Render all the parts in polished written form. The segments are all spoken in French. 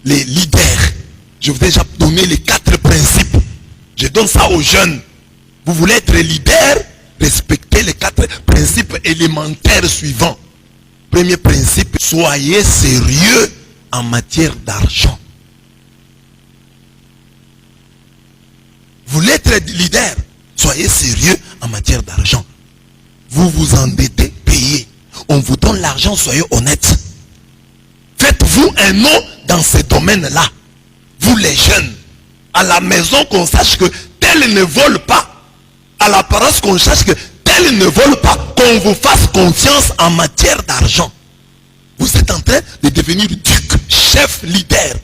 les leaders. Je vous ai déjà donné les 4 principes. Je donne ça aux jeunes. Vous voulez être leader, respectez les 4 principes élémentaires suivants. Premier principe, soyez sérieux en matière d'argent. Vous voulez être leader, soyez sérieux en matière d'argent. Vous vous endettez, payez. On vous donne l'argent, soyez honnête. Faites-vous un nom dans ces domaines-là. Vous les jeunes, à la maison qu'on sache que tel ne vole pas. À l'apparence qu'on sache que tel ne vole pas. Qu'on vous fasse confiance en matière d'argent. Vous êtes en train de devenir duc, chef, leader.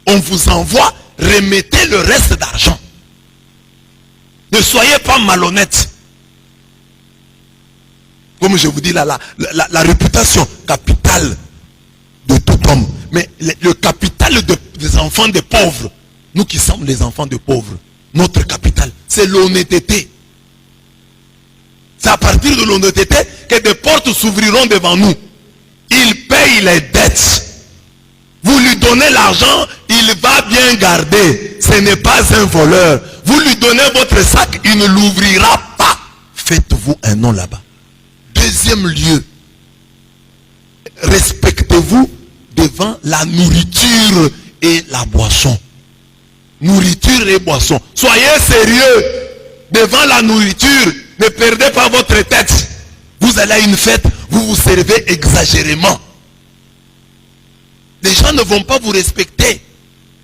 On vous envoie, remettez le reste d'argent. Ne soyez pas malhonnête. Comme je vous dis là, la réputation capitale de tout homme. Mais le capital des enfants des pauvres, nous qui sommes les enfants des pauvres, notre capital, c'est l'honnêteté. C'est à partir de l'honnêteté que des portes s'ouvriront devant nous. Il paye les dettes. Vous lui donnez l'argent, il va bien garder. Ce n'est pas un voleur. Vous lui donnez votre sac, il ne l'ouvrira pas. Faites-vous un nom là-bas. Deuxième lieu, respectez-vous devant la nourriture et la boisson. Nourriture et boisson. Soyez sérieux devant la nourriture. Ne perdez pas votre tête. Vous allez à une fête, vous vous servez exagérément. Les gens ne vont pas vous respecter.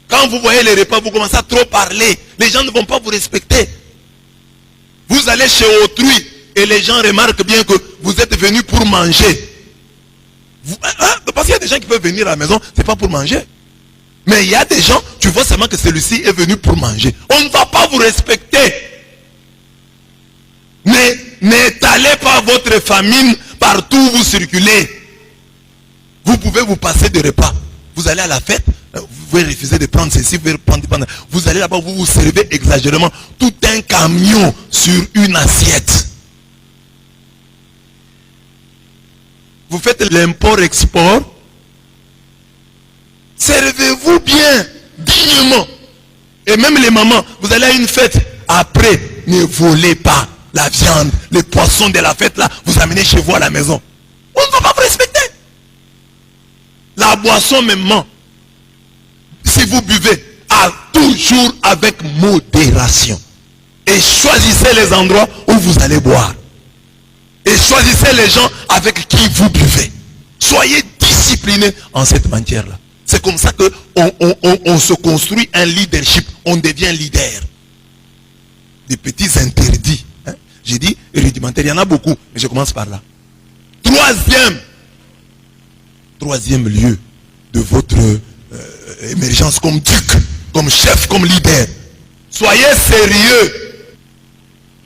Quand vous voyez les repas, vous commencez à trop parler. Les gens ne vont pas vous respecter. Vous allez chez autrui et les gens remarquent bien que vous êtes venu pour manger. Parce qu'il y a des gens qui peuvent venir à la maison, c'est pas pour manger. Mais il y a des gens, tu vois seulement que celui-ci est venu pour manger. On ne va pas vous respecter. N'étalez pas votre famine partout où vous circulez. Vous pouvez vous passer de repas. Vous allez à la fête, vous pouvez refuser de prendre ceci, vous pouvez prendre. Vous allez là-bas, vous vous servez exagérément. Tout un camion sur une assiette. Vous faites l'import-export. Servez-vous bien, dignement. Et même les mamans, vous allez à une fête. Après, ne volez pas la viande, les poissons de la fête là, vous amenez chez vous à la maison. On ne va pas vous respecter. La boisson même, si vous buvez, toujours avec modération. Et choisissez les endroits où vous allez boire. Et choisissez les gens avec qui vous buvez. Soyez disciplinés en cette matière-là. C'est comme ça qu'on se construit un leadership. On devient leader. Des petits interdits. Hein? J'ai dit rudimentaire, il y en a beaucoup. Mais je commence par là. Troisième lieu de votre émergence comme duc, comme chef, comme leader. Soyez sérieux.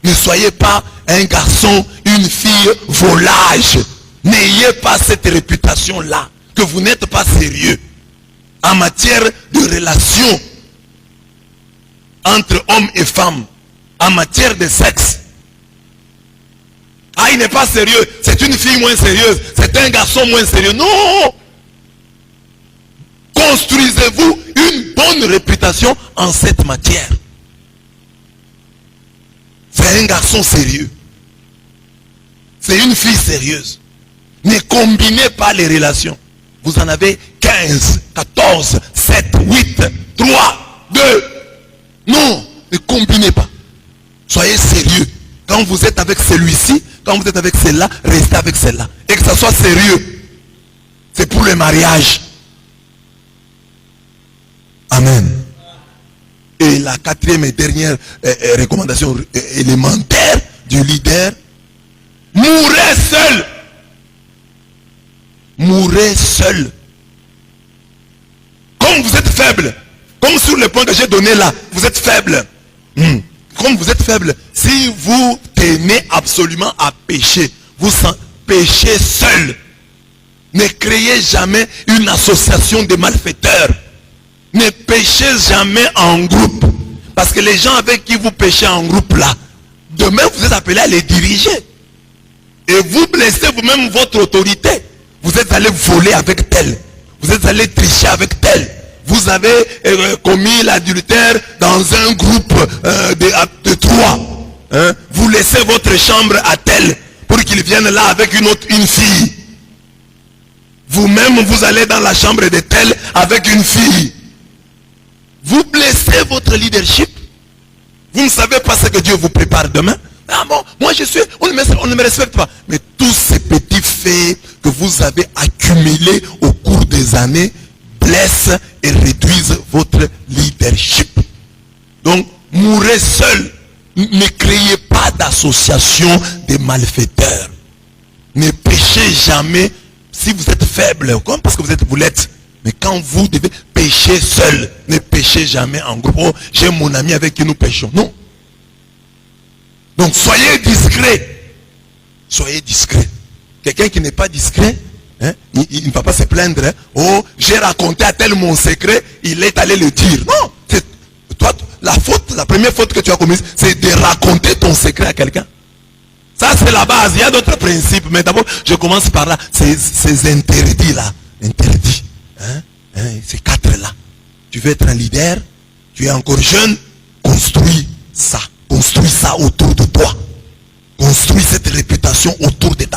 Ne soyez pas un garçon, une fille volage. N'ayez pas cette réputation-là, que vous n'êtes pas sérieux en matière de relations entre hommes et femmes, en matière de sexe. Ah, il n'est pas sérieux, c'est une fille moins sérieuse, c'est un garçon moins sérieux. Non! Construisez-vous une bonne réputation en cette matière. C'est un garçon sérieux. C'est une fille sérieuse. Ne combinez pas les relations. Vous en avez 15, 14, 7, 8, 3, 2. Non, ne combinez pas. Soyez sérieux. Quand vous êtes avec celui-ci, quand vous êtes avec celle-là, restez avec celle-là. Et que ça soit sérieux. C'est pour le mariage. Amen. Et la quatrième et dernière recommandation élémentaire du leader, mourrez seul. Mourrez seul. Comme vous êtes faible, comme sur le point que j'ai donné là, vous êtes faible. Comme vous êtes faible, si vous tenez absolument à pécher, vous péchez seul. Ne créez jamais une association de malfaiteurs. Ne péchez jamais en groupe. Parce que les gens avec qui vous péchez en groupe là, demain vous êtes appelés à les diriger. Et vous blessez vous-même votre autorité. Vous êtes allé voler avec tel. Vous êtes allé tricher avec tel. Vous vous avez commis l'adultère dans un groupe de 3, hein, vous laissez votre chambre à tel pour qu'il vienne là avec une fille. Vous-même, vous allez dans la chambre de tel avec une fille. Vous blessez votre leadership. Vous ne savez pas ce que Dieu vous prépare demain. Ah bon, moi on ne me respecte pas. Mais tous ces petits faits que vous avez accumulés au cours des années blessent et réduisent votre leadership. Donc, mourrez seul. Ne créez pas d'association de malfaiteurs. Ne péchez jamais si vous êtes faible, comme parce que vous l'êtes. Mais quand vous devez pécher seul, ne péchez jamais en groupe. Oh, j'ai mon ami avec qui nous péchons. Non. Donc soyez discret. Soyez discret. Quelqu'un qui n'est pas discret, hein, il ne va pas se plaindre. Hein. Oh, j'ai raconté à tel mon secret, il est allé le dire. Non. Toi, la première faute que tu as commise, c'est de raconter ton secret à quelqu'un. Ça, c'est la base. Il y a d'autres principes. Mais d'abord, je commence par là. Ces interdits-là. Interdits. Hein? Ces 4-là. Tu veux être un leader, tu es encore jeune, construis ça. Construis ça autour de toi. Construis cette réputation autour de ta